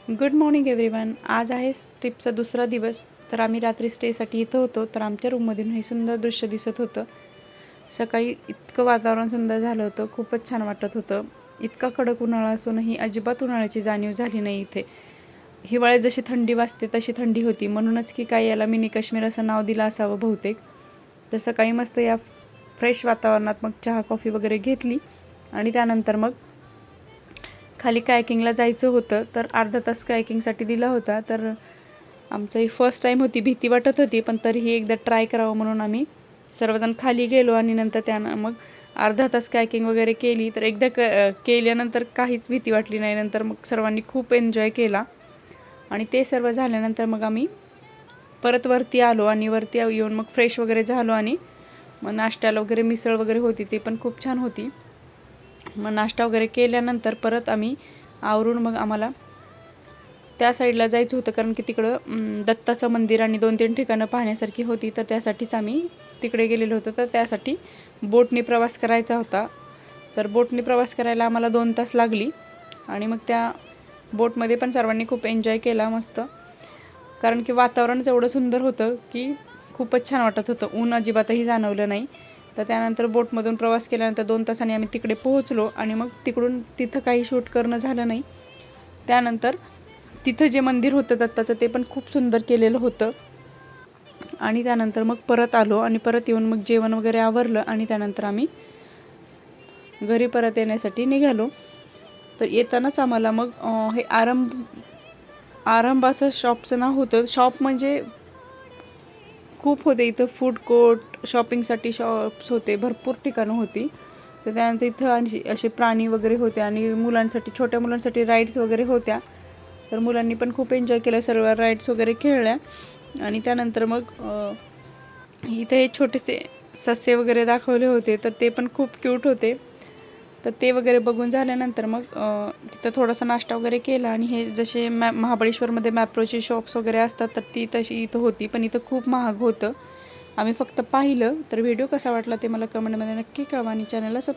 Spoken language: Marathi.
Good morning everyone. आज आहे ट्रिपचा दुसरा दिवस. तर आम्ही रात्री स्टेसाठी इथं होतो. तर आमच्या रूममधून हे सुंदर दृश्य दिसत होतं. सकाळी इतकं वातावरण सुंदर झालं होतं, खूपच छान वाटत होतं. इतका कडक उन्हाळा असूनही अजिबात उन्हाळ्याची जाणीव झाली नाही इथे. हिवाळ्यात जशी थंडी वाजते तशी थंडी होती, म्हणूनच की काय याला मिनी काश्मीर असं नाव दिलं असावं बहुतेक. तर सकाळी मस्त या फ्रेश वातावरणात मग चहा कॉफी वगैरे घेतली आणि त्यानंतर मग खाली कायकिंगला जायचं होतं. तर अर्धा तास कायकिंगसाठी दिला होता. तर आमचं ही फर्स्ट टाईम होती, भीती वाटत होती, पण तरीही एकदा ट्राय करावं म्हणून आम्ही सर्वजण खाली गेलो आणि नंतर त्यानं मग अर्धा तास कायकिंग वगैरे केली. तर एकदा केल्यानंतर काहीच भीती वाटली नाही. नंतर मग सर्वांनी खूप एन्जॉय केला आणि ते सर्व झाल्यानंतर मग आम्ही परत वरती आलो आणि वरती येऊन मग फ्रेश वगैरे झालो आणि मग नाश्त्याला वगैरे मिसळ वगैरे होती, ती पण खूप छान होती. मग नाश्ता वगैरे केल्यानंतर परत आम्ही आवरून मग आम्हाला त्या साईडला जायचं होतं, कारण की तिकडं दत्ताचं मंदिर आणि 2-3 ठिकाणं पाहण्यासारखी होती. तर त्यासाठीच आम्ही तिकडे गेलेलो होतो. तर त्यासाठी बोटने प्रवास करायचा होता. तर बोटने प्रवास करायला आम्हाला 2 तास लागली आणि मग त्या बोटमध्ये पण सर्वांनी खूप एन्जॉय केला मस्त, कारण की वातावरणच एवढं सुंदर होतं की खूपच छान वाटत होतं. ऊन अजिबातही जाणवलं नाही. तर त्यानंतर बोटमधून प्रवास केल्यानंतर 2 तासांनी आम्ही तिकडे पोहोचलो आणि मग तिथं काही शूट करणं झालं नाही. त्यानंतर तिथं जे मंदिर होतं दत्ताचं ते पण खूप सुंदर केलेलं होतं आणि त्यानंतर मग परत आलो आणि परत येऊन मग जेवण वगैरे आवरलं आणि त्यानंतर आम्ही घरी परत येण्यासाठी निघालो. तर येतानाच आम्हाला मग हे आरंभ असं शॉपचं नाव होतं. शॉप म्हणजे खूप होते इथं, फूड कोर्ट, शॉपिंगसाठी शॉप्स होते, भरपूर ठिकाणं होती. तर त्यानंतर इथं आणि असे प्राणी वगैरे होते आणि मुलांसाठी, छोट्या मुलांसाठी राईड्स वगैरे होत्या. तर मुलांनी पण खूप एन्जॉय केलं, सर्व राईड्स वगैरे खेळल्या आणि त्यानंतर मग इथे हे छोटेसे ससे वगैरे दाखवले होते. तर ते पण खूप क्यूट होते. तर ते वगैरे बघून झाल्यानंतर मग तिथं थोडासा नाश्ता वगैरे केला आणि हे जसे महाबळेश्वरमध्ये मॅप्रोची शॉप्स वगैरे असतात तर ती तशी इथं होती, पण इथं खूप महाग होतं. आम्ही फक्त पाहिलं. तर व्हिडिओ कसा वाटला ते मला कमेंटमध्ये नक्की कळवा आणि चॅनलला सबस्क्राईब